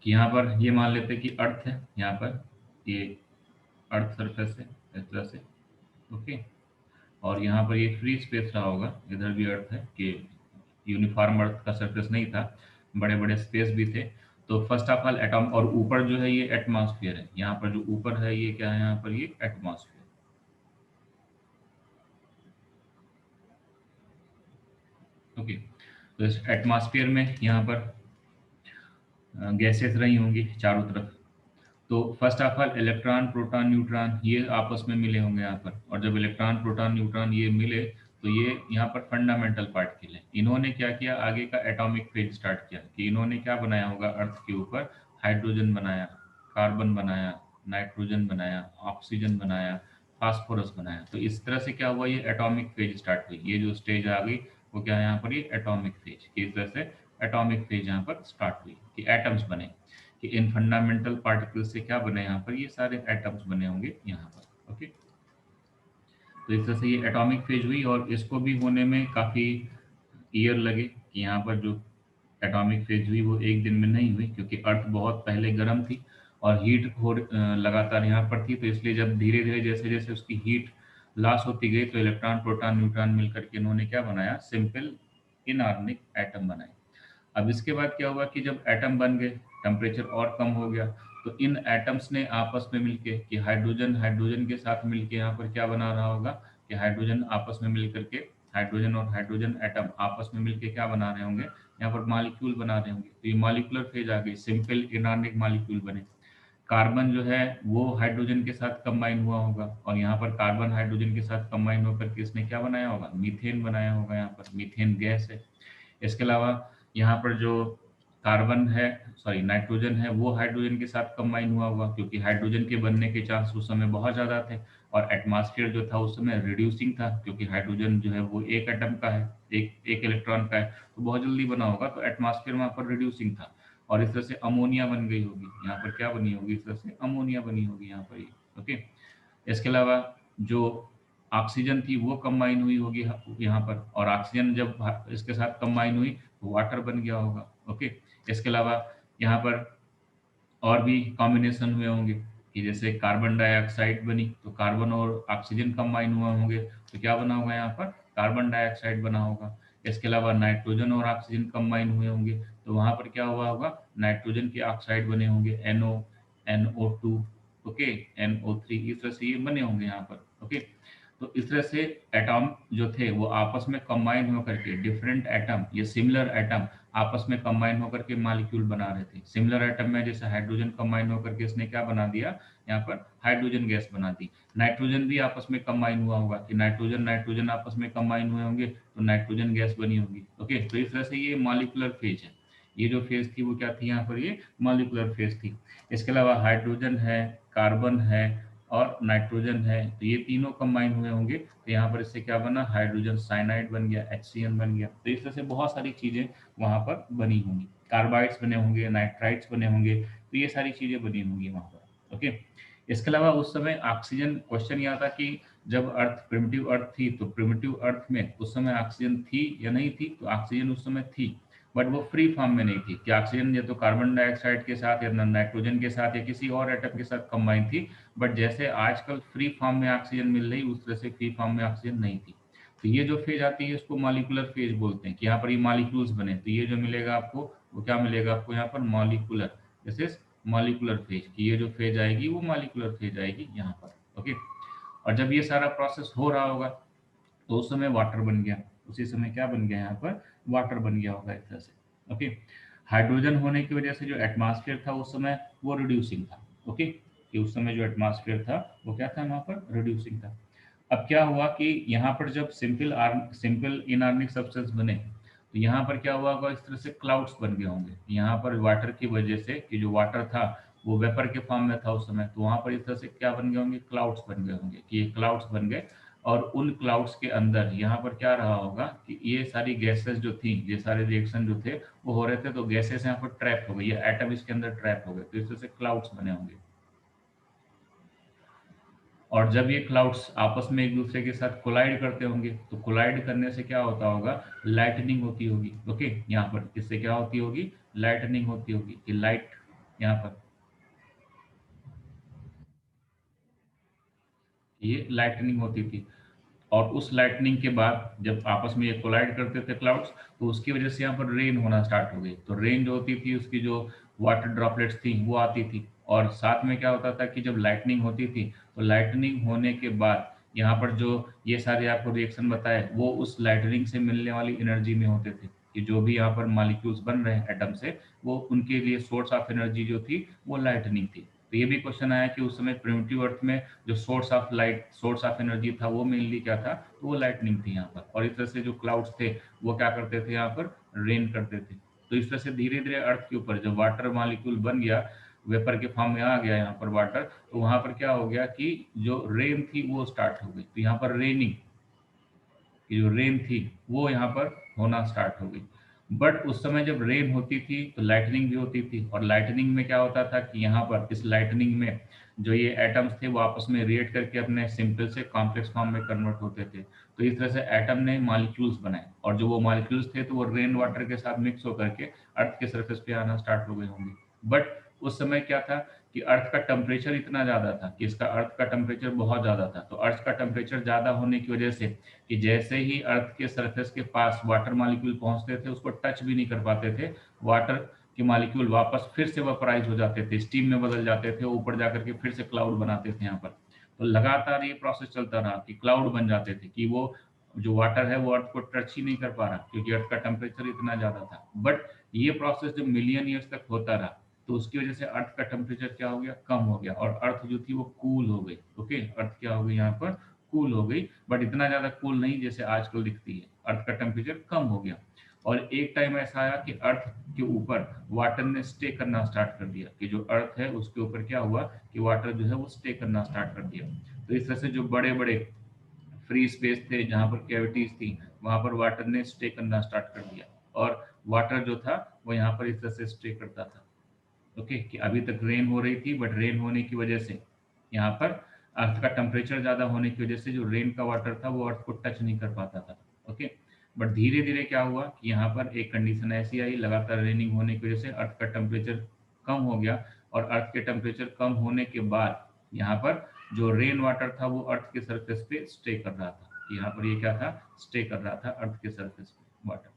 कि यहाँ पर ये मान लेते हैं कि अर्थ है, यहाँ पर ये अर्थ सरफेस है इस तरह से, ओके। और यहाँ पर ये फ्री स्पेस रहा होगा, इधर भी अर्थ है कि यूनिफॉर्म अर्थ का सरफेस नहीं था, बड़े बड़े स्पेस भी थे। तो फर्स्ट ऑफ ऑल एटॉम, और ऊपर जो है ये एटमॉस्फेयर है, यहाँ पर जो ऊपर है ये क्या है, यहाँ पर ये एटमॉस्फेयर, ओके। तो इस एटमॉस्फेयर में यहाँ पर गैसेस रही होंगी चारों तरफ। तो first of all electron proton neutron ये आपस में मिले होंगे यहाँ पर, और जब इलेक्ट्रॉन प्रोटॉन न्यूट्रॉन ये मिले तो ये यहाँ पर फंडामेंटल पार्टिकल है। इन्होंने क्या किया, आगे का एटॉमिक फेज स्टार्ट किया कि इन्होंने क्या बनाया होगा अर्थ के ऊपर, हाइड्रोजन बनाया, कार्बन बनाया, नाइट्रोजन बनाया, ऑक्सीजन बनाया, फास्फोरस बनाया। तो इस तरह से क्या हुआ, ये एटॉमिक फेज स्टार्ट हुई, ये जो स्टेज आ गई वो क्या है यहाँ पर, ये एटॉमिक फेज। इस तरह से एटॉमिक फेज यहाँ पर स्टार्ट हुई कि एटम्स बने, कि इन फंडामेंटल पार्टिकल्स से क्या बने, यहाँ पर ये सारे एटम्स बने होंगे यहाँ पर, ओके। तो इस तरह से ये एटॉमिक फेज हुई, और इसको भी होने में काफ़ी ईयर लगे, कि यहाँ पर जो एटॉमिक फेज हुई वो एक दिन में नहीं हुई, क्योंकि अर्थ बहुत पहले गर्म थी और हीट हो लगातार यहाँ पर थी। तो इसलिए जब धीरे धीरे जैसे जैसे उसकी हीट लॉस होती गई, तो इलेक्ट्रॉन प्रोटॉन न्यूट्रॉन मिलकर के इन्होंने क्या बनाया, सिंपल इनऑर्गेनिक एटम बनाए। अब इसके बाद क्या हुआ कि जब एटम बन गए, टेम्परेचर और कम हो गया, तो इन एटम्स ने आपस में मिलके, कि हाइड्रोजन हाइड्रोजन के साथ मिलके यहाँ पर क्या बना रहा होगा, कि हाइड्रोजन आपस में मिल करके, हाइड्रोजन और हाइड्रोजन एटम आपस में मिलके क्या बना रहे होंगे, यहाँ पर मॉलिक्यूल बना रहे होंगे। तो ये मॉलिक्यूलर फेज आ गई, सिंपल इनऑर्गेनिक मॉलिक्यूल बने। कार्बन जो है वो हाइड्रोजन के साथ कंबाइन हुआ होगा, और यहाँ पर कार्बन हाइड्रोजन के साथ कंबाइन होकर के इसने क्या बनाया होगा, मीथेन बनाया होगा, यहाँ पर मीथेन गैस है। इसके अलावा यहाँ पर जो कार्बन है, सॉरी नाइट्रोजन है, वो हाइड्रोजन के साथ कंबाइन हुआ होगा, क्योंकि हाइड्रोजन के बनने के चांस उस समय बहुत ज़्यादा थे। और एटमॉस्फेयर जो था उस समय रिड्यूसिंग था, क्योंकि हाइड्रोजन जो है वो एक एटम का है, एक एक इलेक्ट्रॉन का है, तो बहुत जल्दी बना होगा। तो एटमॉस्फेयर वहाँ पर रिड्यूसिंग था, और इस तरह से अमोनिया बन गई होगी, यहाँ पर क्या बनी होगी, इस तरह से अमोनिया बनी होगी यहाँ पर ये, ओके। इसके अलावा जो ऑक्सीजन थी वो कंबाइन हुई होगी यहाँ पर, और ऑक्सीजन जब इसके साथ कंबाइन हुई तो वाटर बन गया होगा, ओके। इसके अलावा यहाँ पर और भी कॉम्बिनेशन हुए होंगे, कि जैसे कार्बन डाइऑक्साइड बनी, तो कार्बन और ऑक्सीजन कंबाइन हुए होंगे, तो क्या बना होगा यहाँ पर, कार्बन डाइऑक्साइड बना होगा। इसके अलावा नाइट्रोजन और ऑक्सीजन कंबाइन हुए होंगे, तो वहां पर क्या हुआ होगा, नाइट्रोजन के ऑक्साइड बने होंगे, NO, NO2, ओके, NO3, इस तरह से ये बने होंगे यहाँ पर, ओके। तो इस तरह से एटॉम जो थे वो आपस में कंबाइन होकर के, डिफरेंट एटम, ये सिमिलर एटम आपस में कंबाइन होकर के मॉलिक्यूल बना रहे थे। सिमिलर एटम में जैसे हाइड्रोजन कंबाइन होकर के इसने क्या बना दिया, यहाँ पर हाइड्रोजन गैस बना दी। नाइट्रोजन भी आपस में कंबाइन हुआ होगा, कि नाइट्रोजन नाइट्रोजन आपस में कंबाइन हुए होंगे, तो नाइट्रोजन गैस बनी होगी, ओके। तो इस तरह से ये मॉलिक्यूलर फेज है। ये जो फेज थी वो क्या थी, यहाँ पर ये मॉलिक्यूलर फेज थी। इसके अलावा हाइड्रोजन है, कार्बन है, और नाइट्रोजन है, तो ये तीनों कंबाइन हुए होंगे, तो यहाँ पर इससे क्या बना, हाइड्रोजन साइनाइड बन गया, HCN बन गया। तो इस तरह से बहुत सारी चीजें वहां पर बनी होंगी, कार्बाइड्स बने होंगे, नाइट्राइड्स बने होंगे, तो ये सारी चीजें बनी होंगी वहां पर, ओके। इसके अलावा उस समय ऑक्सीजन, क्वेश्चन यह था कि जब अर्थ प्रिमिटिव अर्थ थी, तो प्रिमिटिव अर्थ में उस समय ऑक्सीजन थी या नहीं थी, तो ऑक्सीजन उस समय थी, बट वो फ्री फॉर्म में नहीं थी, कि ऑक्सीजन या तो कार्बन डाइऑक्साइड के साथ या नाइट्रोजन के साथ या किसी और एटम के साथ कंबाइन थी। बट जैसे आजकल फ्री फॉर्म में ऑक्सीजन मिल रही, उस तरह से फ्री फॉर्म में ऑक्सीजन नहीं थी। तो ये जो फेज आती है इसको मॉलिक्यूलर फेज बोलते हैं, कि यहाँ पर ये मॉलिक्यूल्स बने, तो ये जो मिलेगा आपको, वो क्या मिलेगा आपको यहाँ पर, molecular, this is molecular phase, कि ये जो फेज आएगी वो मॉलिक्यूलर फेज आएगी यहाँ पर, ओके। और जब ये सारा प्रोसेस हो रहा होगा तो उस समय वाटर बन गया, उसी समय क्या बन गया, यहाँ पर वाटर बन गया होगा इस तरह से, ओके। हाइड्रोजन होने की वजह से जो एटमॉस्फेयर था उस समय वो रिड्यूसिंग था, ओके, कि उस समय जो एटमॉस्फेयर था वो क्या था, वहाँ पर रिड्यूसिंग था। अब क्या हुआ कि यहाँ पर जब सिंपल इनऑर्गेनिक सब्सटेंस बने, तो यहाँ पर क्या हुआ होगा, इस तरह से क्लाउड्स बन गए होंगे, यहाँ पर वाटर की वजह से, कि जो वाटर था वो वेपर के फॉर्म में था उस समय, तो वहां पर इस तरह से क्या बन गए होंगे, क्लाउड्स बन गए होंगे, कि ये क्लाउड्स बन गए। और उन क्लाउड्स के अंदर यहाँ पर क्या रहा होगा, कि ये सारी गैसेस जो थी, ये सारे रिएक्शन जो थे वो हो रहे थे, तो गैसेस यहाँ पर ट्रैप हो गई, ये एटम इसके अंदर ट्रैप हो गए, तो इस तरह से क्लाउड्स बने होंगे। और जब ये क्लाउड्स आपस में एक दूसरे के साथ कोलाइड करते होंगे, तो कोलाइड करने से क्या होता होगा, लाइटनिंग होती होगी, ओके। यहाँ पर इससे क्या होती होगी, लाइटनिंग होती होगी, कि लाइट यहाँ पर ये लाइटनिंग होती थी, और उस लाइटनिंग के बाद जब आपस में ये कोलाइड करते थे क्लाउड्स, तो उसकी वजह से यहाँ पर रेन होना स्टार्ट हो गई। तो रेन जो होती थी उसकी जो वाटर ड्रॉपलेट्स थी वो आती थी, और साथ में क्या होता था कि जब लाइटनिंग होती थी तो लाइटनिंग होने के बाद यहाँ पर जो ये सारे आपको रिएक्शन बताए वो उस लाइटनिंग से मिलने वाली एनर्जी में होते थे, कि जो भी यहाँ पर मॉलिक्यूल्स बन रहे हैं एटम से, वो उनके लिए सोर्स ऑफ एनर्जी जो थी वो लाइटनिंग थी। तो ये भी क्वेश्चन आया कि उस समय प्रिमिटिव अर्थ में जो source of light, source of energy था वो मेनली क्या था, तो वो लाइटनिंग थी यहाँ पर। और इस तरह से जो क्लाउड्स थे वो क्या करते थे, यहाँ पर रेन करते थे। तो इस तरह से धीरे धीरे अर्थ के ऊपर जब वाटर मॉलिक्यूल बन गया, वेपर के फॉर्म में आ गया यहाँ पर वाटर, तो वहां पर क्या हो गया कि जो रेन थी वो स्टार्ट हो गई। तो यहाँ पर रेनिंग की जो रेन थी वो यहाँ पर होना स्टार्ट हो गई। बट उस समय जब रेन होती थी तो लाइटनिंग भी होती थी, और लाइटनिंग में क्या होता था कि यहाँ पर इस लाइटनिंग में जो ये एटम्स थे वो आपस में रिएक्ट करके अपने सिंपल से कॉम्प्लेक्स फॉर्म में कन्वर्ट होते थे। तो इस तरह से एटम ने मॉलिक्यूल्स बनाए, और जो वो मॉलिक्यूल्स थे तो वो रेन वाटर के साथ मिक्स होकर के अर्थ के सरफेस पे आना स्टार्ट हो गए होंगे। बट उस समय क्या था कि अर्थ का टेम्परेचर इतना ज़्यादा था कि इसका अर्थ का टेम्परेचर बहुत ज़्यादा था। तो अर्थ का टेम्परेचर ज़्यादा होने की वजह से कि जैसे ही अर्थ के सरफेस के पास वाटर मॉलिक्यूल पहुंचते थे उसको टच भी नहीं कर पाते थे, वाटर के मॉलिक्यूल वापस फिर से वेपराइज हो जाते थे, स्टीम में बदल जाते थे, ऊपर जाकर के फिर से क्लाउड बनाते थे यहाँ पर। तो लगातार ये प्रोसेस चलता रहा कि क्लाउड बन जाते थे, कि वो जो वाटर है वो अर्थ को टच ही नहीं कर पा रहा क्योंकि अर्थ का टेम्परेचर इतना ज़्यादा था। बट ये प्रोसेस जब मिलियन ईयर्स तक होता रहा तो उसकी वजह से अर्थ का टेम्परेचर क्या हो गया, कम हो गया, और अर्थ जो थी वो कूल हो गई। ओके, अर्थ क्या हो गई यहाँ पर, कूल हो गई, बट इतना ज़्यादा कूल नहीं जैसे आजकल दिखती है। अर्थ का टेम्परेचर कम हो गया, और एक टाइम ऐसा आया कि अर्थ के ऊपर वाटर ने स्टे करना स्टार्ट कर दिया, कि जो अर्थ है उसके ऊपर क्या हुआ कि वाटर जो है वो स्टे करना स्टार्ट कर दिया। तो इस तरह से जो बड़े बड़े फ्री स्पेस थे जहाँ पर कैविटीज थी वहां पर वाटर ने स्टे करना स्टार्ट कर दिया, और वाटर जो था वो यहाँ पर इस तरह से स्टे करता था। ओके, कि अभी तक रेन हो रही थी, बट रेन होने की वजह से यहाँ पर अर्थ का टेम्परेचर ज़्यादा होने की वजह से जो रेन का वाटर था वो अर्थ को टच नहीं कर पाता था। ओके, बट धीरे धीरे क्या हुआ कि यहाँ पर एक कंडीशन ऐसी आई, लगातार रेनिंग होने की वजह से अर्थ का टेम्परेचर कम हो गया, और अर्थ के टेम्परेचर कम होने के बाद यहाँ पर जो रेन वाटर था वो अर्थ के सरफेस पे स्टे कर रहा था। यहाँ पर ये क्या था, स्टे कर रहा था अर्थ के सरफेस पे वाटर।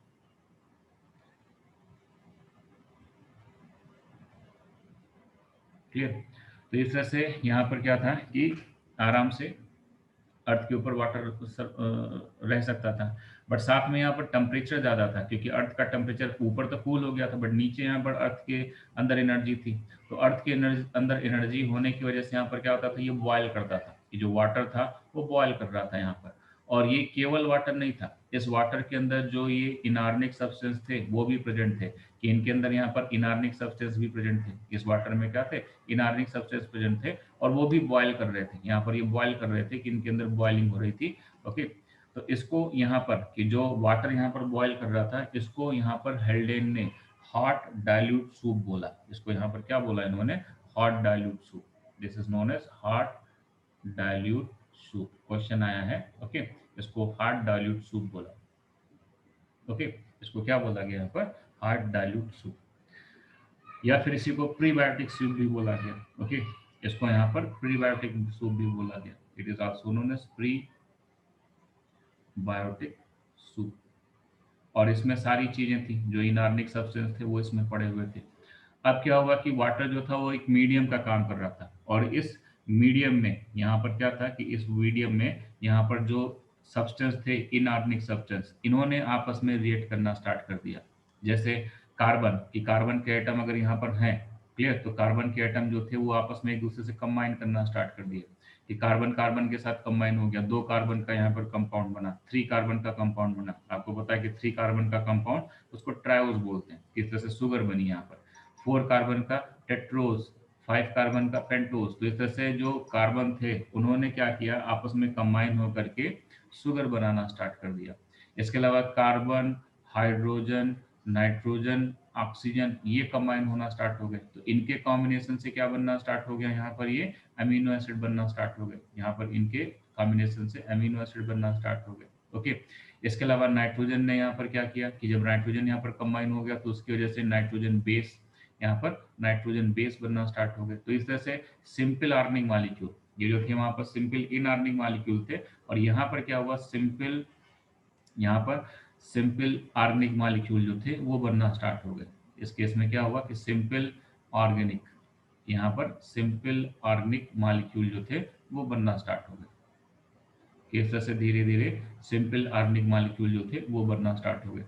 क्लियर। तो इस तरह से यहाँ पर क्या था कि आराम से अर्थ के ऊपर वाटर रह सकता था। बट साथ में यहाँ पर टेम्परेचर ज़्यादा था, क्योंकि अर्थ का टेम्परेचर ऊपर तो कूल हो गया था, बट नीचे यहाँ पर अर्थ के अंदर एनर्जी थी। तो अर्थ के अंदर एनर्जी होने की वजह से यहाँ पर क्या होता था, ये बॉयल करता था, कि जो वाटर था वो बॉयल कर रहा था यहाँ पर। और ये केवल वाटर नहीं था, इस वाटर के अंदर जो ये इनऑर्गेनिक सब्सटेंस थे वो भी प्रेजेंट थे, कि इनके अंदर यहाँ पर इनऑर्गेनिक सब्सटेंस भी प्रेजेंट थे। इस वाटर में क्या थे, इनऑर्गेनिक सब्सटेंस प्रेजेंट थे, और वो भी बॉयल कर रहे थे। यहाँ पर ये बॉयल कर रहे थे कि इनके अंदर बॉइलिंग हो रही थी। ओके, तो इसको यहाँ पर कि जो वाटर यहाँ पर बॉयल कर रहा था, इसको यहाँ पर हेल्डेन ने हॉट डाइल्यूट सूप बोला। इसको यहाँ पर क्या बोला इन्होंने, hot dilute soup. This is known as hot dilute soup. Question आया है। ओके, इसको हॉट डाइल्यूट सूप बोला। ओके, इसको क्या बोला गया यहाँ पर, हॉट डाइल्यूट सूप, या फिर इसी को प्रीबायोटिक सूप भी बोला गया। ओके, इसको यहाँ पर प्रीबायोटिक सूप भी बोला गया। It is also known as prebiotic soup. और इसमें सारी चीजें थी, जो इनऑर्गेनिक सब्सटेंस थे वो इसमें पड़े हुए थे। अब क्या हुआ कि वाटर जो था वो एक मीडियम का काम कर रहा था, और इस मीडियम में यहाँ पर क्या था कि इस मीडियम में यहाँ पर जो सब्सटेंस थे, इनऑर्गेनिक सब्सटेंस, इन्होंने आपस में रिएक्ट करना स्टार्ट कर दिया। जैसे कार्बन, कि कार्बन के एटम अगर यहाँ पर हैं, क्लियर, तो कार्बन के एटम जो थे वो आपस में एक दूसरे से कंबाइन करना स्टार्ट कर दिया, कि कार्बन कार्बन के साथ कंबाइन हो गया, 2 कार्बन का यहाँ पर कंपाउंड बना, 3 कार्बन का कंपाउंड बना। आपको पता है कि 3 कार्बन का कंपाउंड उसको ट्रायोज बोलते हैं। किस तरह से शुगर बनी यहाँ पर, 4 कार्बन का टेट्रोज, 5 कार्बन का पेंटोज। तो इस तरह से जो कार्बन थे उन्होंने क्या किया, आपस में कंबाइन होकर के शुगर बनाना स्टार्ट कर दिया। इसके अलावा कार्बन, हाइड्रोजन, नाइट्रोजन, ऑक्सीजन, ये कंबाइन होना स्टार्ट हो गए। तो इनके कॉम्बिनेशन से क्या बनना स्टार्ट हो गया, यहाँ पर ये अमीनो एसिड बनना स्टार्ट हो गए। यहाँ पर इनके कॉम्बिनेशन से अमीनो एसिड बनना स्टार्ट हो गए। ओके, इसके अलावा नाइट्रोजन ने यहाँ पर क्या किया कि जब नाइट्रोजन यहाँ पर कंबाइन हो गया तो उसकी वजह से नाइट्रोजन बेस, यहाँ पर नाइट्रोजन बेस बनना स्टार्ट हो गए। तो इस तरह से सिंपल आर्निंग मॉलिक्यूल, ये जो थे वहां पर सिंपल इनआर्निक मॉलिक्यूल थे, और यहाँ पर क्या हुआ, सिंपल, यहाँ पर सिंपल आर्गेनिक मॉलिक्यूल जो थे वो बनना स्टार्ट हो गए। इस केस में क्या हुआ कि सिंपल ऑर्गेनिक, यहाँ पर सिंपल ऑर्गेनिक मॉलिक्यूल जो थे वो बनना स्टार्ट हो गए। इस तरह से धीरे धीरे सिंपल ऑर्गेनिक मॉलिक्यूल जो थे वो बनना स्टार्ट हो गए।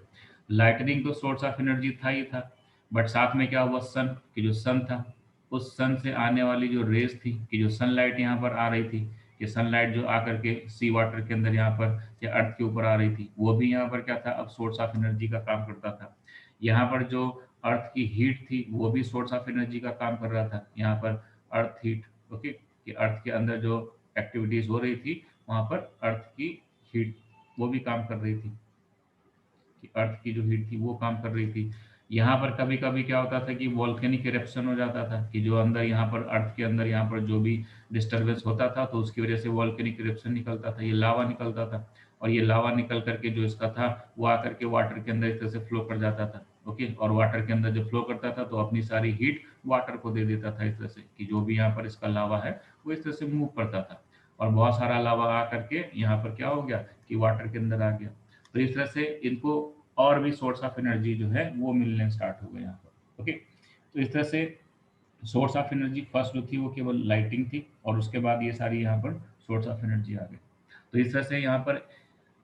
लाइटनिंग तो सोर्स ऑफ एनर्जी था ही था, बट साथ में क्या हुआ, सन, कि जो सन था, उस सन से आने वाली जो रेज थी, कि जो सनलाइट यहाँ पर आ रही थी, कि सनलाइट जो आकर के सी वाटर के अंदर यहाँ पर या अर्थ के ऊपर आ रही थी, वो भी यहाँ पर क्या था, अब सोर्स ऑफ एनर्जी का काम करता था। यहाँ पर जो अर्थ की हीट थी वो भी सोर्स ऑफ एनर्जी का काम कर रहा था, यहाँ पर अर्थ हीट, ओके, कि अर्थ के अंदर जो एक्टिविटीज हो रही थी वहां पर अर्थ की हीट वो भी काम कर रही थी, कि अर्थ की जो हीट थी वो काम कर रही थी। यहाँ पर कभी कभी क्या होता था कि वॉल्केनिक इरेप्शन हो जाता था, कि जो अंदर यहाँ पर अर्थ के अंदर यहाँ पर जो भी डिस्टरबेंस होता था तो उसकी वजह से वॉल्केनिक इरेप्शन निकलता था, ये लावा निकलता था, और ये लावा निकल करके जो इसका था वो आकर के वाटर के अंदर इस तरह से फ्लो कर जाता था। ओके, और वाटर के अंदर जब फ्लो करता था तो अपनी सारी हीट वाटर को दे देता था, इस तरह से कि जो भी यहाँ पर इसका लावा है वो इस तरह से मूव करता था, और बहुत सारा लावा आ करके यहाँ पर क्या हो गया कि वाटर के अंदर आ गया। तो इस तरह से इनको और भी सोर्स ऑफ एनर्जी जो है वो मिलने स्टार्ट हो गए यहाँ पर। ओके, तो इस तरह से सोर्स ऑफ एनर्जी फर्स्ट जो थी वो केवल लाइटिंग थी, और उसके बाद ये सारी यहाँ पर सोर्स ऑफ एनर्जी आ गई। तो इस तरह से यहाँ पर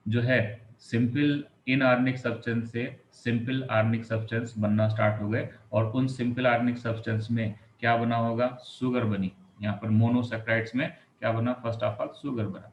जो है सिंपल इनऑर्गेनिक सब्सटेंस से सिंपल ऑर्गेनिक सब्सटेंस बनना स्टार्ट हो गए, और उन सिंपल ऑर्गेनिक सब्सटेंस में क्या बना होगा, शुगर बनी। यहाँ पर मोनोसेक्राइड्स में क्या बना, फर्स्ट ऑफ ऑल शुगर बना,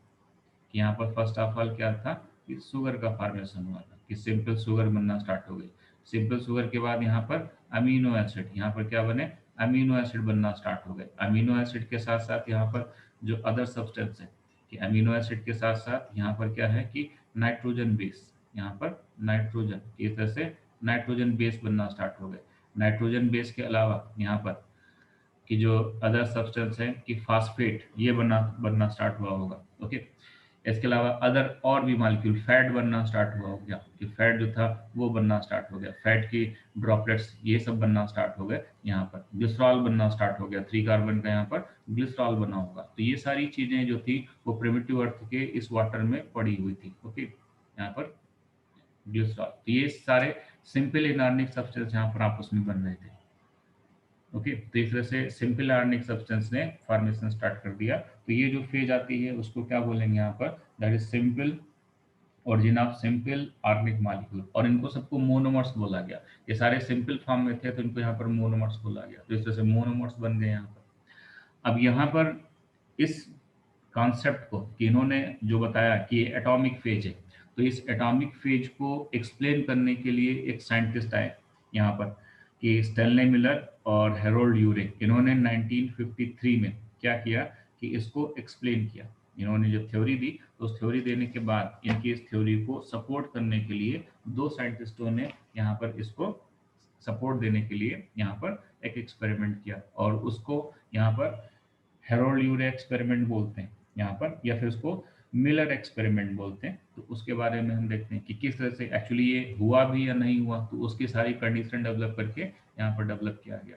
कि यहाँ पर फर्स्ट ऑफ ऑल क्या था कि शुगर का फॉर्मेशन हुआ था, कि सिंपल शुगर बनना स्टार्ट हो गई। सिंपल शुगर के बाद यहाँ पर अमीनो एसिड, यहाँ पर क्या बने, अमीनो एसिड बनना स्टार्ट हो गए। अमीनो एसिड के साथ साथ यहाँ पर जो अदर सब्सटेंस है, कि अमीनो एसिड के साथ साथ यहाँ पर क्या है कि नाइट्रोजन बेस, यहाँ पर नाइट्रोजन, इस तरह से नाइट्रोजन बेस बनना स्टार्ट हो गए। नाइट्रोजन बेस के अलावा यहाँ पर कि जो अदर सब्सटेंस है कि फास्फेट, ये बनना स्टार्ट हुआ होगा। ओके, इसके अलावा अदर और भी मॉलिक्यूल, फैट बनना स्टार्ट हुआ हो गया, कि फैट जो था वो बनना स्टार्ट हो गया, फैट की ड्रॉपलेट्स ये सब बनना स्टार्ट हो गए। यहाँ पर ग्लिसरॉल बनना स्टार्ट हो गया, 3 कार्बन का यहाँ पर ग्लिसरॉल बना होगा। तो ये सारी चीजें जो थी वो प्रिमिटिव अर्थ के इस वाटर में पड़ी हुई थी। ओके, यहाँ पर ग्लिसरॉल, तो ये सारे सिंपल इनऑर्गेनिक सब्सटेंस यहाँ पर आपस में बन रहे थे। ओके, तो इस तरह से सिंपल ऑर्गेनिक सब्सटेंस ने फॉर्मेशन स्टार्ट कर दिया। तो ये जो फेज आती है उसको क्या बोलेंगे यहाँ पर, that is simple origin of simple organic molecule, और इनको सबको मोनोमर्स बोला गया। ये सारे सिंपल फॉर्म में थे तो इनको यहाँ पर मोनोमर्स बोला गया, तो इस तरह से मोनोमर्स बन गए यहाँ पर। अब यहाँ पर इस कॉन्सेप्ट को कि इन्होंने जो बताया कि ये एटॉमिक फेज है, तो इस एटॉमिक फेज को एक्सप्लेन करने के लिए एक साइंटिस्ट आए यहाँ पर, कि स्टेनले मिलर और हेरोल्ड यूरे, इन्होंने 1953 में क्या किया कि इसको एक्सप्लेन किया। इन्होंने जब थ्योरी दी तो उस थ्योरी देने के बाद इनकी इस थ्योरी को सपोर्ट करने के लिए दो साइंटिस्टों ने यहाँ पर इसको सपोर्ट देने के लिए यहाँ पर एक एक्सपेरिमेंट किया, और उसको यहाँ पर हेरोल्ड यूरे एक्सपेरिमेंट बोलते हैं यहाँ पर, या फिर उसको मिलर एक्सपेरिमेंट बोलते हैं। तो उसके बारे में हम देखते हैं कि किस तरह से एक्चुअली ये हुआ भी या नहीं हुआ, तो उसकी सारी कंडीशन डेवलप करके यहाँ पर डेवलप किया गया।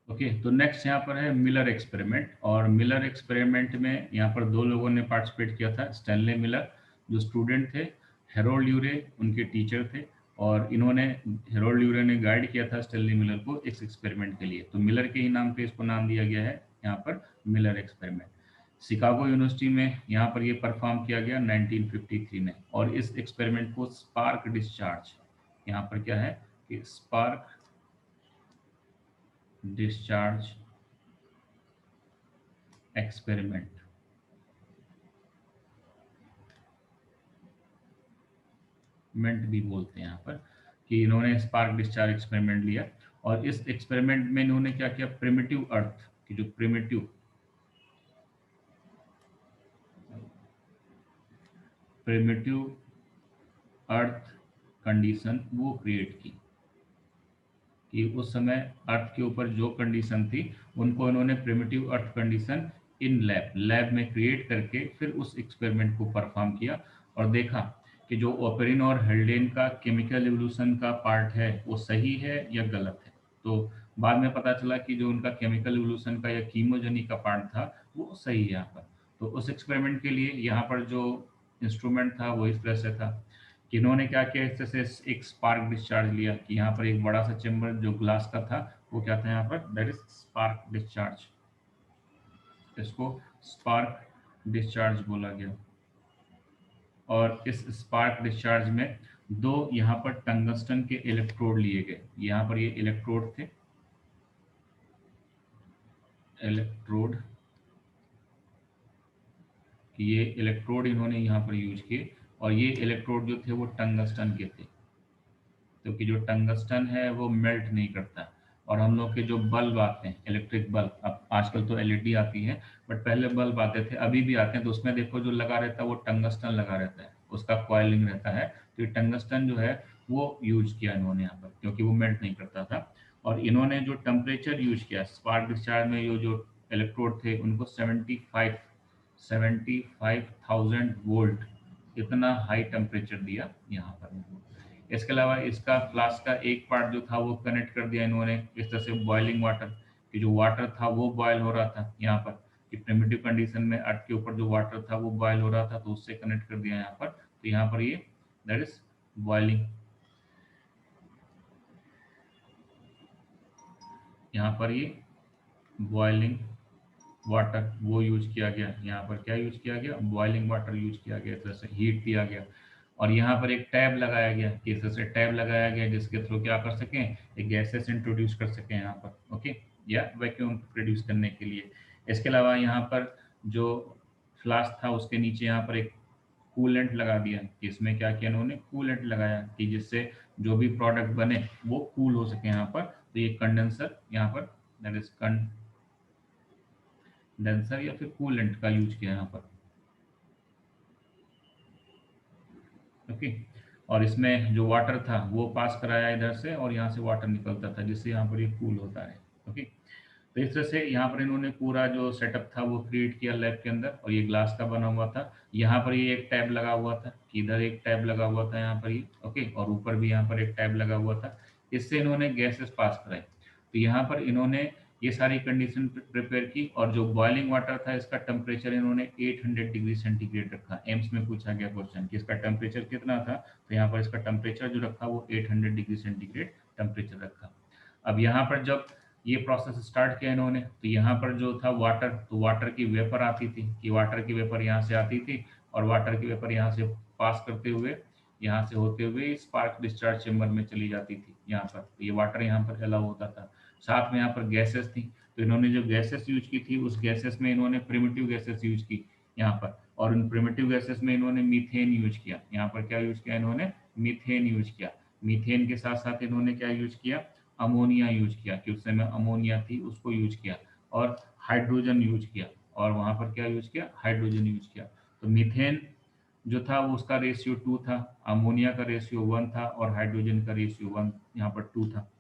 ओके, तो नेक्स्ट यहाँ पर है मिलर एक्सपेरिमेंट, और मिलर एक्सपेरिमेंट में यहाँ पर दो लोगों ने पार्टिसिपेट किया था, स्टेनले मिलर जो स्टूडेंट थे, हेरोल्ड यूरे उनके टीचर थे, और इन्होंने, हेरोल्ड यूरे ने गाइड किया था स्टेनले मिलर को इस एक्सपेरिमेंट के लिए, तो मिलर के ही नाम पे इसको नाम दिया गया है यहाँ पर मिलर एक्सपेरिमेंट। शिकागो यूनिवर्सिटी में यहाँ पर ये परफॉर्म किया गया 1953 में, और इस एक्सपेरिमेंट को स्पार्क डिस्चार्ज, यहाँ पर क्या है कि स्पार्क डिस्चार्ज एक्सपेरिमेंट भी बोलते हैं यहाँ पर, कि इन्होंने स्पार्क डिस्चार्ज एक्सपेरिमेंट लिया, और इस एक्सपेरिमेंट में इन्होंने क्या किया, प्रिमिटिव अर्थ की जो प्रिमिटिव अर्थ कंडीशन वो क्रिएट की, कि उस समय अर्थ के ऊपर जो कंडीशन थी उनको इन्होंने primitive earth condition in lab में क्रिएट करके फिर उस एक्सपेरिमेंट को परफॉर्म किया, और देखा कि जो ओपेरिन और हेल्डेन का केमिकल एवोल्यूशन का पार्ट है वो सही है या गलत है। तो बाद में पता चला कि जो उनका केमिकल एवोल्यूशन का या कीमोजेनी का पार्ट था वो सही है यहाँ पर। तो उस एक्सपेरिमेंट के लिए यहाँ पर जो इंस्ट्रूमेंट था वो इस तरह से था कि इन्होंने क्या किया, इस तरह से एक स्पार्क डिस्चार्ज लिया कि यहाँ पर एक बड़ा सा चेम्बर जो ग्लास का था वो क्या था यहाँ पर, दैट इज स्पार्क डिस्चार्ज। इसको स्पार्क डिस्चार्ज बोला गया। और इस स्पार्क डिस्चार्ज में दो यहाँ पर टंगस्टन के इलेक्ट्रोड लिए गए। यहाँ पर ये इलेक्ट्रोड थे, इलेक्ट्रोड, ये इलेक्ट्रोड इन्होंने यहाँ पर यूज किए। और ये इलेक्ट्रोड जो थे वो टंगस्टन के थे, क्योंकि जो टंगस्टन है वो मेल्ट नहीं करता। और हम लोग के जो बल्ब आते हैं, इलेक्ट्रिक बल्ब, अब आजकल तो एलईडी आती है, बट पहले बल्ब आते थे, अभी भी आते हैं, तो उसमें देखो जो लगा रहता है वो टंगस्टन लगा रहता है, उसका कॉइलिंग रहता है। तो ये टंगस्टन जो है वो यूज किया इन्होंने यहाँ पर, क्योंकि वो मेल्ट नहीं करता था। और इन्होंने जो टेम्परेचर यूज किया स्पार्क डिस्चार्ज में, ये जो इलेक्ट्रोड थे उनको 75,000 वोल्ट इतना हाई टेम्परेचर दिया यहाँ पर। इसके अलावा इसका फ्लास्क का एक पार्ट जो था वो कनेक्ट कर दिया इन्होंने इस तरह से बॉइलिंग वाटर, कि जो वाटर था वो बॉयल हो रहा था यहाँ पर, कि प्रिमिटिव कंडीशन में अर्थ के ऊपर जो वाटर था वो बॉयल हो रहा था, तो उससे कनेक्ट कर दिया यहाँ पर। तो यहाँ पर ये दैट इज बॉइलिंग, यहाँ पर ये बॉइलिंग वाटर वो यूज किया गया। यहाँ पर क्या यूज किया गया, बॉइलिंग वाटर यूज किया गया, इस तरह से हीट दिया गया। और यहाँ पर एक टैब लगाया गया, कि इस तरह से टैब लगाया गया जिसके थ्रू क्या कर सकें, एक गैसेस इंट्रोड्यूस कर सकें यहाँ पर, ओके, या वैक्यूम प्रोड्यूस करने के लिए। इसके अलावा यहाँ पर जो फ्लास्क था उसके नीचे यहाँ पर एक कूलेंट लगा दिया, कि इसमें क्या किया इन्होंने, कूलेंट लगाया, कि जिससे जो भी प्रोडक्ट बने वो कूल हो सके यहाँ पर। तो ये कंडेंसर यहाँ पर, दैट इज कंडेंसर या फिर कूलेंट का यूज किया यहाँ पर, ओके। और इसमें जो वाटर था वो पास कराया इधर से, और यहाँ से वाटर निकलता था, जिससे यहाँ पर ये कूल होता है, ओके। तो इस तरह से यहाँ पर इन्होंने पूरा जो सेटअप था वो क्रिएट किया लैब के अंदर। और ये ग्लास का बना हुआ था, यहाँ पर ये एक टैब लगा हुआ था, कि इधर एक टैब लगा हुआ था यहाँ पर ये, ओके, और ऊपर भी यहाँ पर एक टैब लगा हुआ था। इससे इन्होंने गैसेस पास कराई। तो यहाँ पर इन्होंने ये सारी कंडीशन प्रिपेयर की। और जो बॉइलिंग वाटर था इसका टेम्परेचर इन्होंने 800 डिग्री सेंटीग्रेड रखा। एम्स में पूछा गया क्वेश्चन कि इसका टेम्परेचर कितना था, तो यहाँ पर इसका टेम्परेचर जो रखा वो 800 डिग्री सेंटीग्रेड टेम्परेचर रखा। अब यहाँ पर जब ये प्रोसेस स्टार्ट किया इन्होंने, तो यहाँ पर जो था वाटर, तो वाटर की वेपर आती थी, कि वाटर की वेपर यहाँ से आती थी, और वाटर की वेपर यहाँ से पास करते हुए, यहाँ से होते हुए स्पार्क डिस्चार्ज चेम्बर में चली जाती थी यहाँ पर। तो ये वाटर यहाँ पर अलाउ होता था। साथ में यहाँ पर गैसेस थी, तो इन्होंने जो गैसेस यूज की थी उस गैसेस में इन्होंने प्रिमिटिव गैसेस यूज की यहाँ पर। और उन प्रिमिटिव गैसेस में इन्होंने मीथेन यूज किया। यहाँ पर क्या यूज किया इन्होंने, मीथेन यूज किया। मीथेन के साथ साथ इन्होंने क्या यूज किया, अमोनिया यूज किया, कि उस समय अमोनिया थी उसको यूज किया। और हाइड्रोजन यूज किया, और वहां पर क्या यूज किया, हाइड्रोजन यूज किया। तो मीथेन जो था वो उसका रेशियो 2 था, अमोनिया का रेशियो 1 था, और हाइड्रोजन का रेशियो 1 यहाँ पर 2 था,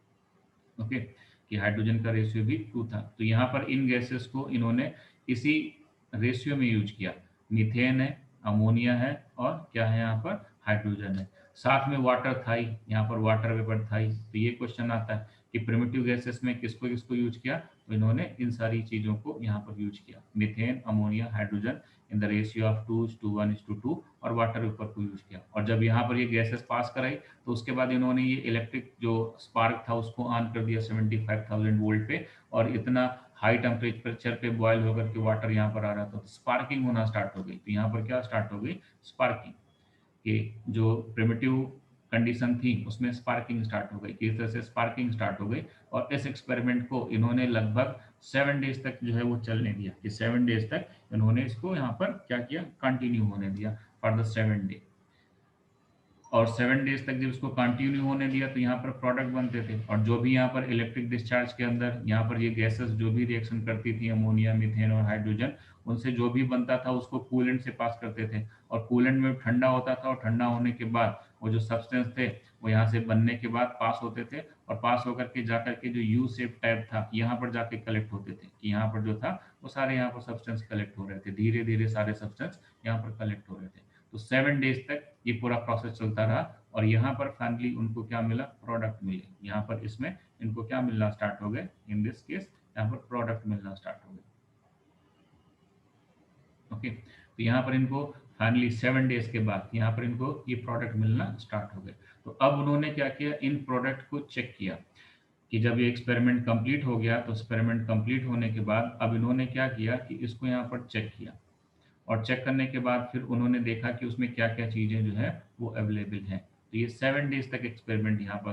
ओके, कि हाइड्रोजन का रेशियो भी 2 था। तो यहाँ पर इन गैसेस को इन्होंने इसी रेशियो में यूज किया। मीथेन है, अमोनिया है, और क्या है यहाँ पर, हाइड्रोजन है। साथ में वाटर था ही, यहाँ पर वाटर वेपर था ही। तो ये क्वेश्चन आता है कि प्रिमिटिव गैसेस में किसको किसको यूज किया, तो इन्होंने इन सारी चीजों को यहाँ पर यूज किया, methane, ammonia, hydrogen in the ratio of 2:1:2, और वाटर वेपर को यूज किया। और जब यहाँ पर ये गैसेस पास कराई, तो उसके बाद इन्होंने ये इलेक्ट्रिक जो स्पार्क था उसको ऑन कर दिया 75,000 वोल्ट पे। और इतना हाई टेम्परेचर पे बॉयल होकर के वाटर यहाँ पर आ रहा था, तो स्पार्किंग होना स्टार्ट हो गई। तो यहाँ पर क्या स्टार्ट हो गई, स्पार्किंग, कि जो प्रिमिटिव कंडीशन थी उसमें स्पार्किंग स्टार्ट हो गई, किस तरह से स्पार्किंग स्टार्ट हो गई। और इस एक्सपेरिमेंट को इन्होंने लगभग 7 डेज तक जो है वो चलने दिया, कि 7 डेज तक इन्होंने इसको यहाँ पर क्या किया, कंटिन्यू होने दिया फॉर द 7 डे। और 7 डेज तक जब इसको कंटिन्यू होने दिया तो यहाँ पर प्रोडक्ट बनते थे। और जो भी यहाँ पर इलेक्ट्रिक डिस्चार्ज के अंदर यहाँ पर ये गैसेस जो भी रिएक्शन करती थी, अमोनिया, मीथेन और हाइड्रोजन, उनसे जो भी बनता था उसको कूलेंट से पास करते थे। और कूलेंट में ठंडा होता था, और ठंडा होने के बाद वो जो सब्सटेंस थे वो यहाँ से बनने के बाद पास होते थे, और पास होकर के जाकर के जो यू शेप टाइप था यहाँ पर जाके कलेक्ट होते थे, कि यहाँ पर जो था वो सारे यहाँ पर सब्सटेंस कलेक्ट हो रहे थे, धीरे धीरे सारे सब्सटेंस यहाँ पर कलेक्ट हो रहे थे। तो 7 डेज तक ये पूरा प्रोसेस चलता रहा और यहाँ पर फाइनली उनको क्या मिला, प्रोडक्ट मिले। यहाँ पर इसमें इनको क्या मिलना स्टार्ट हो गए, इन दिस केस यहाँ पर प्रोडक्ट मिलना स्टार्ट हो गए। ओके, तो यहाँ पर इनको फाइनली 7 डेज के बाद यहाँ पर इनको ये प्रोडक्ट मिलना स्टार्ट हो गए। तो अब उन्होंने क्या किया, इन प्रोडक्ट को चेक किया कि जब ये एक्सपेरिमेंट कंप्लीट हो गया, तो एक्सपेरिमेंट कंप्लीट होने के बाद अब इन्होंने क्या किया कि इसको यहाँ पर चेक किया और चेक करने के बाद फिर उन्होंने देखा कि उसमें क्या क्या चीज़ें जो है वो अवेलेबल हैं। तो ये 7 डेज तक एक्सपेरिमेंट यहाँ पर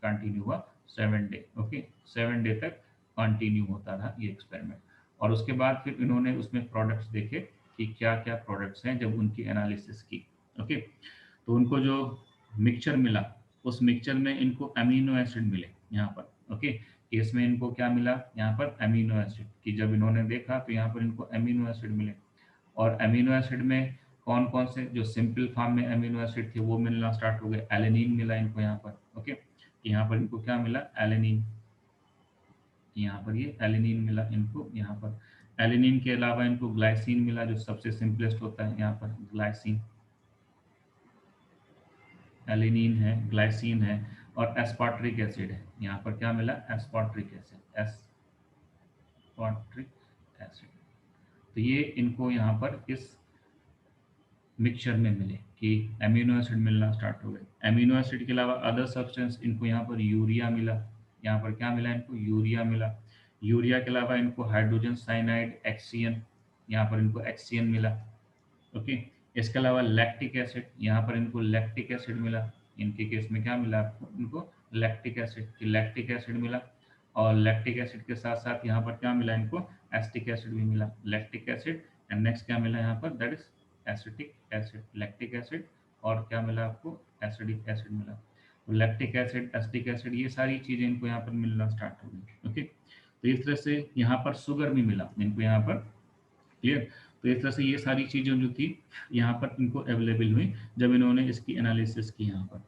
कंटिन्यू हुआ, 7 डे। ओके, 7 डे तक कंटिन्यू होता रहा ये एक्सपेरिमेंट। और उसके बाद फिर इन्होंने उसमें प्रोडक्ट्स देखे कि क्या क्या प्रोडक्ट्स हैं। जब उनकी एनालिसिस की, ओके, तो उनको जो मिक्सचर मिला, उस मिक्सचर में इनको अमीनो एसिड मिले यहाँ पर। ओके, इसमें इनको क्या मिला, यहाँ पर अमीनो एसिड कि जब इन्होंने देखा तो यहाँ पर इनको अमीनो एसिड मिले। और अमीनो एसिड में कौन कौन से जो सिंपल फॉर्म में अमीनो एसिड थे वो मिलना स्टार्ट हो गए। एलेनिन मिला इनको यहाँ पर। ओके, यहाँ पर इनको क्या मिला, एलेनिन। यहाँ पर ये एलेनिन मिला इनको यहाँ पर। एलेनिन के अलावा इनको ग्लाइसिन मिला, जो सबसे सिंपलेस्ट होता है यहाँ पर, ग्लाइसिन। एलेनिन है, ग्लाइसिन है और एस्पार्ट्रिक एसिड है। यहाँ पर क्या मिला, एस्पार्ट्रिक एसिड, एस्पार्ट्रिक एसिड। तो ये इनको यहाँ पर इस मिक्सचर में मिले कि एमिनो एसिड मिलना स्टार्ट हो गए। एमिनो एसिड के अलावा अदर सब्सटेंस इनको यहाँ पर यूरिया मिला। यहाँ पर क्या मिला इनको, यूरिया मिला। यूरिया के अलावा इनको हाइड्रोजन साइनाइड, एक्सीएन, यहाँ पर इनको एक्सीएन मिला। ओके, इसके अलावा लैक्टिक एसिड, यहाँ पर इनको लैक्टिक एसिड मिला। इनके केस में क्या मिला आपको, इनको लैक्टिक एसिड, लैक्टिक एसिड मिला। और लैक्टिक एसिड के साथ साथ यहाँ पर क्या मिला इनको, एसिटिक एसिड भी मिला। लैक्टिक एसिड एंड नेक्स्ट क्या मिला यहाँ पर, that is acetic acid. Lactic acid और क्या मिला आपको, एसिडिक एसिड मिला। तो लैक्टिक एसिड, एसिटिक एसिड, ये सारी चीजें इनको यहाँ पर मिलना स्टार्ट हो गई। ओके, तो इस तरह से यहाँ पर शुगर भी मिला इनको यहाँ पर। क्लियर, तो इस तरह से ये सारी चीज़ें जो थी यहाँ पर इनको अवेलेबल हुई जब इन्होंने इसकी एनालिसिस की यहाँ पर।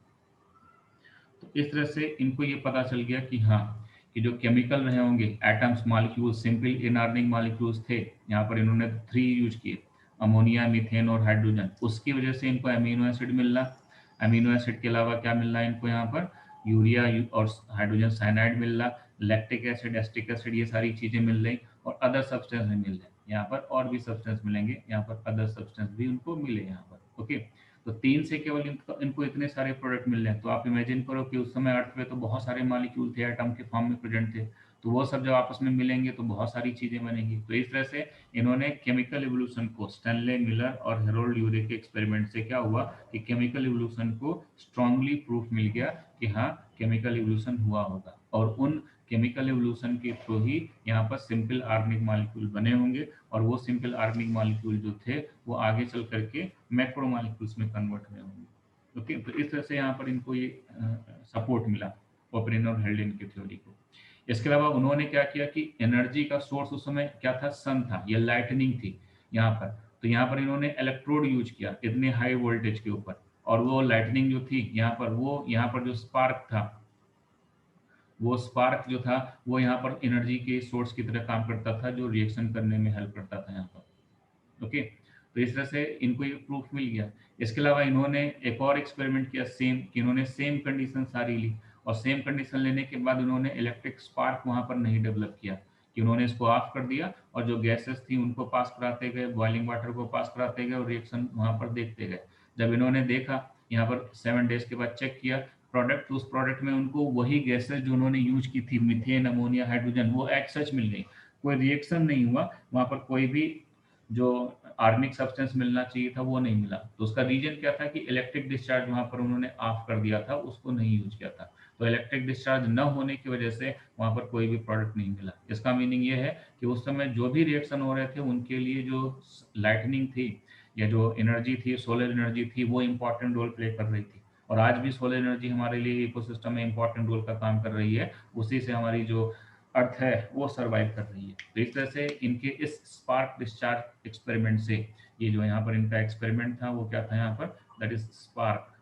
तो इस तरह से इनको ये पता चल गया कि हाँ, कि जो केमिकल रहे होंगे, atoms, molecules, simple inorganic molecules थे, यहाँ पर इन्होंने 3 यूज किए, अमोनिया, मीथेन और हाइड्रोजन। उसकी वजह से इनको अमीनो एसिड मिल रहा। अमीनो एसिड के अलावा क्या मिल रहा है इनको यहाँ पर, यूरिया और हाइड्रोजन साइनाइड मिल रहा, लैक्टिक एसिड, एसिटिक एसिड, ये सारी चीज़ें मिल रही और अदर सब्सटेंस भी मिल रहे। यहाँ पर और भी सब्सटेंस मिलेंगे, यहाँ पर अदर सब्सटेंस भी उनको मिले यहाँ पर। ओके, तो 3 से केवल इनको इतने सारे प्रोडक्ट मिल रहे हैं। तो आप इमेजिन करो कि उस समय अर्थ पे तो बहुत सारे मॉलिक्यूल थे, एटम के फॉर्म में प्रेजेंट थे। तो वो सब जब आपस में मिलेंगे तो बहुत सारी चीजें बनेंगी। तो इस तरह से इन्होंने केमिकल इवोल्यूशन को, स्टैनले, मिलर और हेरोल्ड यूरे के एक्सपेरिमेंट से क्या हुआ कि केमिकल इवोल्यूशन को स्ट्रांगली प्रूफ मिल गया कि हाँ, केमिकल इवोल्यूशन हुआ होगा। और उन केमिकल इवोल्यूशन के थ्रू ही यहाँ पर सिंपल ऑर्गेनिक मॉलिक्यूल बने होंगे और वो सिंपल ऑर्गेनिक मॉलिक्यूल जो थे वो आगे चल करके मैक्रो मॉलिक्यूल्स में कन्वर्ट हुए होंगे। ओके, तो इस तरह से यहाँ पर इनको ये सपोर्ट मिला ओपरेन और हेल्डेन की थ्योरी को। इसके अलावा उन्होंने क्या किया कि एनर्जी का सोर्स उस समय क्या था, सन था, या लाइटनिंग थी यहाँ पर। तो यहाँ पर इन्होंने इलेक्ट्रोड यूज किया इतने हाई वोल्टेज के ऊपर, और वो लाइटनिंग जो थी यहाँ पर, वो यहाँ पर जो स्पार्क था, वो स्पार्क जो था वो यहाँ पर एनर्जी के सोर्स की तरह काम करता था, जो रिएक्शन करने में हेल्प करता था यहाँ पर। ओके, तो इस तरह से इनको ये प्रूफ मिल गया। इसके अलावा इन्होंने एक और एक्सपेरिमेंट किया सेम, कि इन्होंने सेम कंडीशन सारी ली और सेम कंडीशन लेने के बाद उन्होंने इलेक्ट्रिक स्पार्क वहां पर नहीं डेवलप किया, कि उन्होंने इसको ऑफ कर दिया और जो गैसेस थी उनको पास कराते गए, बॉइलिंग वाटर को पास कराते गए और रिएक्शन वहां पर देखते गए। जब इन्होंने देखा यहाँ पर 7 डेज के बाद चेक किया प्रोडक्ट, तो उस प्रोडक्ट में उनको वही गैसेस जो उन्होंने यूज की थी, मीथेन, अमोनिया, हाइड्रोजन, वो एज सच मिल गई। कोई रिएक्शन नहीं हुआ वहां पर, कोई भी जो आर्गेनिक सब्सटेंस मिलना चाहिए था वो नहीं मिला। तो उसका रीजन क्या था कि इलेक्ट्रिक डिस्चार्ज वहां पर उन्होंने ऑफ कर दिया था, उसको नहीं यूज किया था। तो इलेक्ट्रिक डिस्चार्ज न होने की वजह से वहां पर कोई भी प्रोडक्ट नहीं मिला। इसका मीनिंग ये है कि उस समय जो भी रिएक्शन हो रहे थे उनके लिए जो लाइटनिंग थी या जो एनर्जी थी, सोलर एनर्जी थी, वो इंपॉर्टेंट रोल प्ले कर रही थी। और आज भी सोलर एनर्जी हमारे लिए इकोसिस्टम में इंपॉर्टेंट रोल का काम कर रही है। उसी से हमारी जो अर्थ है वो सरवाइव कर रही है। तो इस तरह से इनके इस स्पार्क डिस्चार्ज एक्सपेरिमेंट से, ये जो यहाँ पर इनका एक्सपेरिमेंट था वो क्या था यहाँ पर, that is spark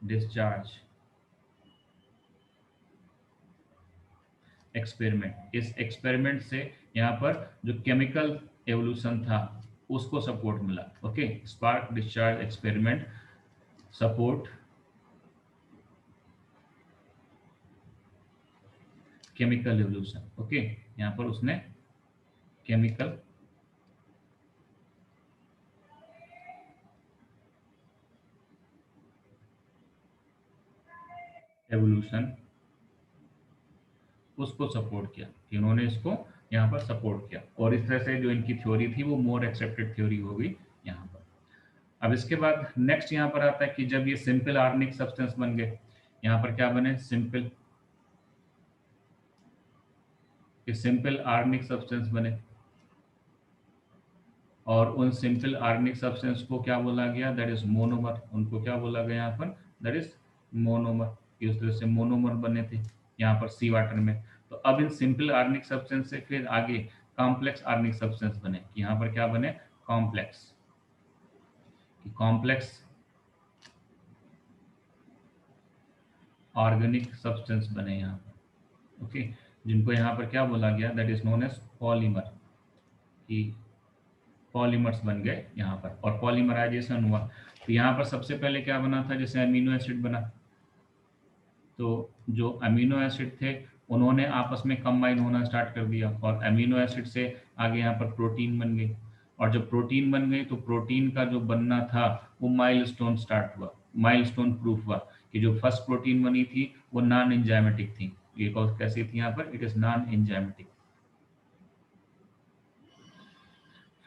discharge experiment. इस एक्सपेरिमेंट से यहाँ पर जो केमिकल एवोल्यूशन था उसको सपोर्ट मिला। Okay, spark discharge experiment support chemical evolution. Okay, यहाँ पर उसने केमिकल एवोल्यूशन उसको सपोर्ट किया, कि उन्होंने इसको यहाँ पर सपोर्ट किया, और इस तरह से जो इनकी थ्योरी थी वो मोर एक्सेप्टेड थ्योरी हो गई यहाँ पर। अब इसके बाद नेक्स्ट यहाँ पर आता है कि जब ये सिंपल आर्गेनिक सब्सटेंस बन गए, यहाँ पर क्या बने, सिंपल, ये सिंपल आर्गेनिक सब्सटेंस बने, और उन सिंपल ऑर्गेनिक सब्सटेंस को क्या बोला गया, दैट इज मोनोमर। उनको क्या बोला गया यहाँ पर, दैट इज मोनोमर। इस तरह से मोनोमर बने थे यहाँ पर सी वाटर में। तो अब इन सिंपल ऑर्गेनिक सब्सटेंस से फिर आगे कॉम्प्लेक्स ऑर्गेनिक सब्सटेंस बने, यहाँ पर क्या बने, कॉम्प्लेक्स, कॉम्प्लेक्स ऑर्गेनिक सब्सटेंस बने यहाँ पर। ओके, जिनको यहाँ पर क्या बोला गया, that is known as polymer, कि पॉलीमर्स बन गए यहाँ पर, और पॉलीमराइजेशन हुआ। तो यहाँ पर सबसे पहले क्या बना था, जैसे अमीनो एसिड बना, तो जो अमीनो एसिड थे उन्होंने आपस में कंबाइन होना स्टार्ट कर दिया, और अमीनो एसिड से आगे यहाँ पर प्रोटीन बन गई, और जब प्रोटीन बन गई तो प्रोटीन का जो बनना था वो माइलस्टोन स्टार्ट हुआ, माइलस्टोन प्रूफ हुआ, कि जो फर्स्ट प्रोटीन बनी थी वो नॉन एंजाइमेटिक थी। ये कैसी थी यहाँ पर, it is non enzymatic,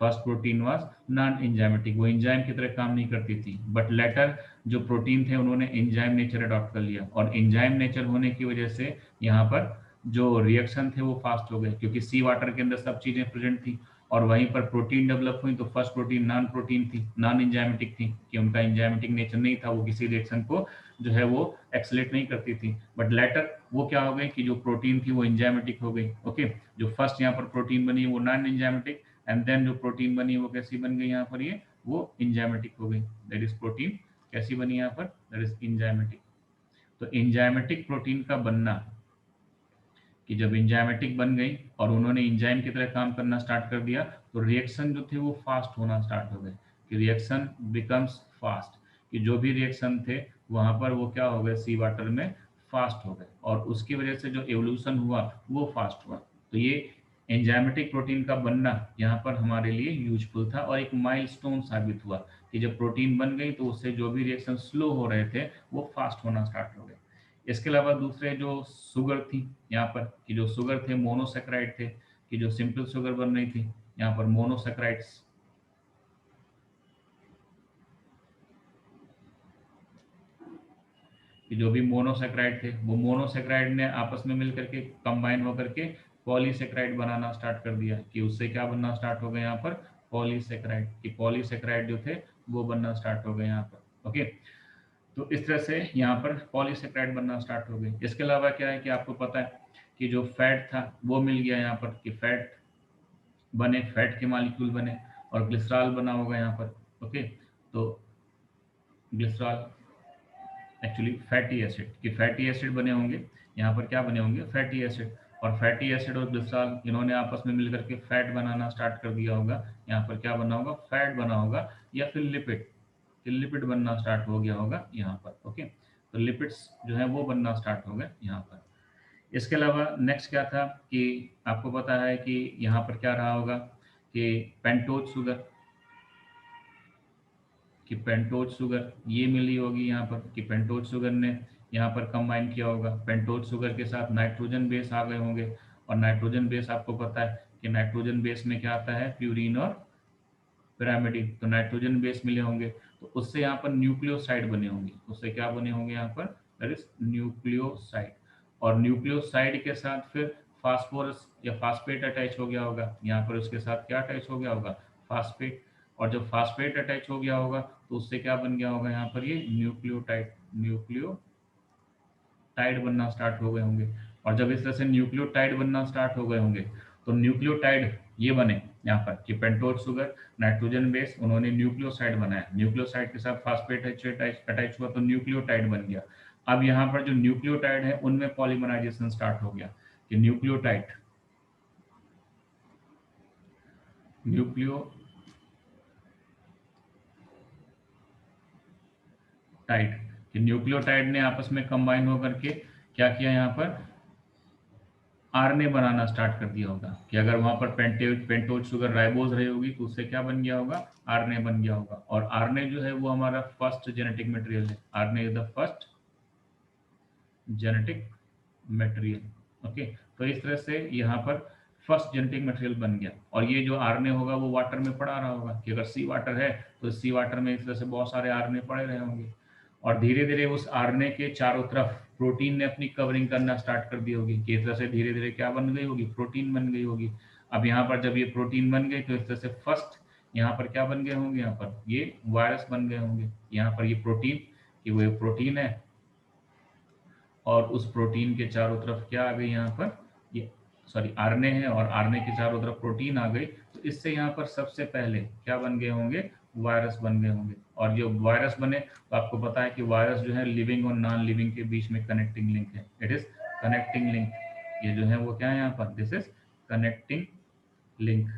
first protein was non enzymatic, वो एंजाइम की तरह काम नहीं करती थी, बट लेटर जो प्रोटीन थे उन्होंने एंजाइम नेचर अडॉप्ट कर लिया, और एंजाइम नेचर होने की वजह से यहाँ पर जो रिएक्शन थे वो फास्ट हो गए, क्योंकि सी वाटर के अंदर सब चीजें प्रेजेंट थी, और वहीं पर प्रोटीन डेवलप हुई। तो फर्स्ट प्रोटीन नॉन प्रोटीन थी, नॉन एंजाइमेटिक थी, कि उनका एंजाइमेटिक नेचर नहीं था, वो किसी रिएक्शन को जो है वो एक्सलेट नहीं करती थी, बट लेटर वो क्या हो गई कि जो प्रोटीन थी वो एंजाइमेटिक हो गई। ओके, जो फर्स्ट यहाँ पर प्रोटीन बनी वो नॉन एंजाइमेटिक, एंड देन जो प्रोटीन बनी वो कैसी बन गई यहाँ पर, ये वो इंजाइमेटिक हो गई, दैट इज प्रोटीन कैसी बनी यहाँ पर, दैट इज इंजाइमेटिक। तो इंजाइमेटिक प्रोटीन का बनना, कि जब इंजाइमेटिक बन गई और उन्होंने इंजाइम की तरह काम करना स्टार्ट कर दिया, तो रिएक्शन जो थे वो फास्ट होना स्टार्ट हो गए, कि रिएक्शन बिकम्स फास्ट, कि जो भी रिएक्शन थे वहां पर वो क्या हो गए, सी वाटर में फास्ट हो गए, और उसकी वजह से जो एवोल्यूशन हुआ वो फास्ट हुआ। तो ये एंजाइमेटिक प्रोटीन का बनना यहाँ पर हमारे लिए यूजफुल था, और एक माइलस्टोन साबित हुआ, कि जब प्रोटीन बन गई तो उससे जो भी रिएक्शन स्लो हो रहे थे वो फास्ट होना स्टार्ट हो गए। इसके अलावा दूसरे जो शुगर थी यहाँ पर, कि जो शुगर थे मोनोसेक्राइड थे, कि जो सिंपल शुगर बन रही थी यहाँ पर मोनोसेक्राइड्स, कि जो भी मोनोसेक्राइड थे वो मोनोसेक्राइड ने आपस में मिलकर के कंबाइन होकर के पॉलीसेक्राइड बनाना स्टार्ट कर दिया, कि उससे क्या बनना स्टार्ट हो गया यहाँ पर, पॉलीसेक्राइड, कि पॉलीसेक्राइड जो थे वो बनना स्टार्ट हो गए यहाँ पर। ओके, तो इस तरह से यहाँ पर पॉलीसेक्राइड बनना स्टार्ट हो गई। इसके अलावा क्या है कि आपको पता है कि जो फैट था वो मिल गया यहाँ पर, कि फैट बने, फैट के मॉलिक्यूल बने, और ग्लिसरॉल बना होगा यहाँ पर। ओके, तो ग्लिसरॉल एक्चुअली फैटी एसिड, कि फैटी एसिड बने होंगे यहाँ पर, क्या बने होंगे, फैटी एसिड, और फैटी एसिड और ग्लिसरॉल इन्होंने आपस में मिलकर के फैट बनाना स्टार्ट कर दिया होगा। यहाँ पर क्या बना होगा, फैट बना होगा, या फिर लिपिड, लिपिड बनना स्टार्ट हो गया होगा यहाँ पर। ओके, तो लिपिड्स जो है वो बनना स्टार्ट हो गए यहाँ पर। इसके अलावा नेक्स्ट क्या था, कि आपको पता है कि यहाँ पर क्या रहा होगा, कि पेंटोज शुगर, कि पेंटोज शुगर ये मिली होगी यहाँ पर, कि पेंटोज शुगर ने यहाँ पर कंबाइन किया होगा, पेंटोज शुगर के साथ नाइट्रोजन बेस आ गए होंगे, और नाइट्रोजन बेस आपको पता है कि नाइट्रोजन बेस में क्या आता है, प्यूरिन और पिरामिडिन, तो नाइट्रोजन बेस मिले होंगे, तो उससे यहाँ पर न्यूक्लियोसाइड बने होंगे, उससे क्या बने होंगे यहाँ पर, दैट इज न्यूक्लियोसाइड, और न्यूक्लियोसाइड के साथ फिर फास्फोरस या फास्फेट अटैच हो गया होगा, यहाँ पर उसके साथ क्या अटैच हो गया होगा, फास्फेट, और जब फास्फेट अटैच हो गया होगा तो उससे क्या बन गया होगा यहाँ पर, ये न्यूक्लियोटाइड, न्यूक्लियोटाइड बनना स्टार्ट हो गए होंगे, और जब इस तरह से न्यूक्लियोटाइड बनना स्टार्ट हो गए होंगे तो न्यूक्लियोटाइड ये बने यहाँ पर, कि पेंटोज शुगर नाइट्रोजन बेस उन्होंने न्यूक्लियोसाइड बनाया, न्यूक्लियोसाइड के साथ फास्फेट अटैच हुआ तो न्यूक्लियोटाइड बन गया। अब यहाँ पर जो न्यूक्लियोटाइड है उनमें पॉलीमराइजेशन स्टार्ट हो गया, कि न्यूक्लियोटाइड टाइड, कि न्यूक्लियोटाइड ने आपस में कंबाइन होकर के क्या किया, यहाँ पर आरएनए बनाना स्टार्ट कर दिया होगा, कि अगर वहां पर पेंटोज शुगर राइबोज रही होगी तो उससे क्या बन गया होगा, आरएनए बन गया होगा। और आरएनए जो है वो हमारा फर्स्ट जेनेटिक मटेरियल है, RNA is the first genetic material. Okay, तो इस तरह से यहाँ पर फर्स्ट जेनेटिक मटेरियल बन गया। और ये जो आरएनए होगा वो वाटर में पड़ा रहा होगा, कि अगर सी वाटर है तो सी वाटर में इस तरह से बहुत सारे आरएनए पड़े रहे होंगे। और धीरे धीरे उस आरएनए के चारों तरफ प्रोटीन ने अपनी कवरिंग करना स्टार्ट कर दी होगी, कि इस तरह से धीरे धीरे क्या बन गई होगी, प्रोटीन बन गई होगी। अब यहाँ पर जब ये प्रोटीन बन गई तो इस तरह से फर्स्ट यहाँ पर क्या बन गए होंगे, यहाँ पर ये वायरस बन गए होंगे। यहाँ पर ये प्रोटीन, कि वो प्रोटीन है, और उस प्रोटीन के चारों तरफ क्या आ गई, यहाँ पर ये सॉरी आरएनए है, और आरएनए के चारों तरफ प्रोटीन आ गई। तो इससे यहाँ पर सबसे पहले क्या बन गए होंगे, वायरस बन गए होंगे। और जो वायरस बने तो आपको पता है कि वायरस जो है लिविंग और नॉन लिविंग के बीच में कनेक्टिंग लिंक है, इट इज कनेक्टिंग लिंक। ये जो है वो क्या है यहाँ पर, this is connecting link.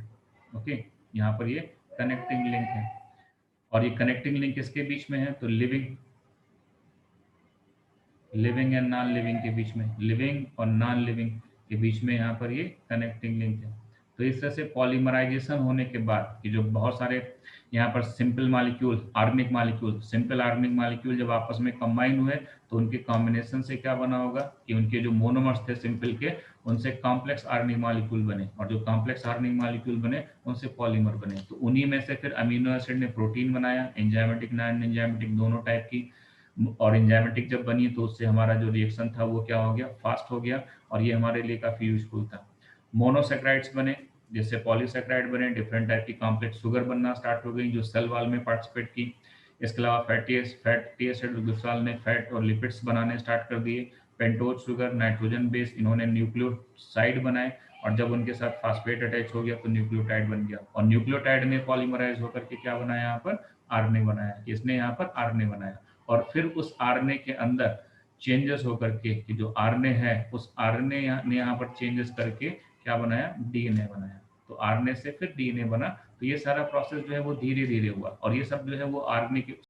Okay, यहाँ पर ये कनेक्टिंग लिंक है। और ये कनेक्टिंग लिंक किसके बीच में है, तो लिविंग एंड नॉन लिविंग के बीच में, लिविंग और नॉन लिविंग के बीच में यहाँ पर ये कनेक्टिंग लिंक है। तो इस तरह से पॉलीमराइजेशन होने के बाद कि जो बहुत सारे यहाँ पर simple molecule, organic molecule, simple organic molecule जब आपस में कंबाइन हुए तो उनके कॉम्बिनेशन से क्या बना होगा, कि उनके जो मोनोमर्स थे सिंपल के, उनसे कॉम्प्लेक्स आर्गेनिक मॉलिक्यूल बने, और जो कॉम्प्लेक्स आर्गेनिक मॉलिक्यूल बने उनसे पॉलीमर बने। तो उन्हीं में से फिर अमीनो एसिड ने प्रोटीन बनाया, एंजाइमेटिक नॉन एंजाइमेटिक दोनों टाइप की। और एंजाइमेटिक जब बनी तो उससे हमारा जो रिएक्शन था वो क्या हो गया, फास्ट हो गया, और ये हमारे लिए काफी यूजफुल था। मोनोसेक्राइड्स बने, जिससे पॉलीसेक्राइड बने, डिफरेंट टाइप की कॉम्प्लेक्स शुगर बनना स्टार्ट हो गई जो सेल वॉल में पार्टिसिपेट की। इसके अलावा फैटी एसिड गुस्साल ने फैट और लिपिड्स बनाने स्टार्ट कर दिए। पेंटोज शुगर, नाइट्रोजन बेस, इन्होंने न्यूक्लियोसाइड बनाए, और जब उनके साथ फास्फेट अटैच हो गया तो न्यूक्लियोटाइड बन गया। और न्यूक्लियोटाइड ने पॉलीमराइज होकर के क्या बनाया, यहाँ पर आरएनए बनाया, इसने यहाँ पर आरएनए बनाया। और फिर उस आरएनए के अंदर चेंजेस होकर के, कि जो आरएनए है उस आरएनए ने यहाँ पर चेंजेस करके क्या बनाया, डीएनए बनाया। तो आरएनए से फिर डीएनए बना। तो ये सारा प्रोसेस जो है वो धीरे धीरे हुआ, और ये सब जो है वो आरएनए के